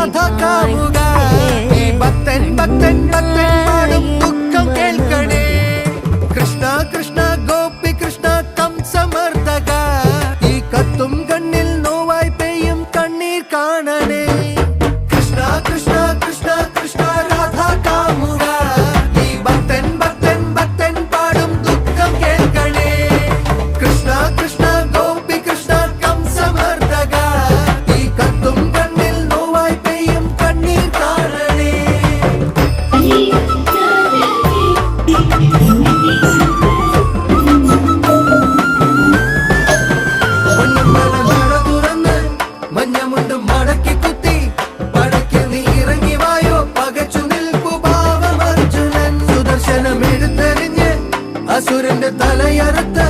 രാധ കാമുക ഈ ഭക്തൻ ഭക്തൻ ഭക്തൻ പാടും ദുഃഖം കേൾക്കണേ കൃഷ്ണ കൃഷ്ണ ഗോപി കൃഷ്ണ കംസമർദ്ദക ഈ കത്തും കണ്ണിൽ നോവായി പെയ്യും കണ്ണീർ കാണണേ കൃഷ്ണ കൃഷ്ണ കൃഷ്ണ കൃഷ്ണ രാധ കാമുക ഈ ഭക്തൻ ഭക്തൻ ഭക്തൻ പാടും ദുഃഖം കേൾക്കണേ കൃഷ്ണ കൃഷ്ണ ഗോപി കൃഷ്ണ കംസമർദ്ദക ഈ കത്തും കണ്ണിൽ നോവായി പെയ്യും കണ്ണീർ കാണണേ മഞ്ഞമുണ്ടും മടക്കി കുത്തി പടക്കി നീ ഇറങ്ങി വായോ പകച്ചു നിൽപ്പു ഭാവം അർജുനൻ സുദർശനം എടുത്തെറിഞ്ഞ് അസുരന്റെ തലയറുത്ത്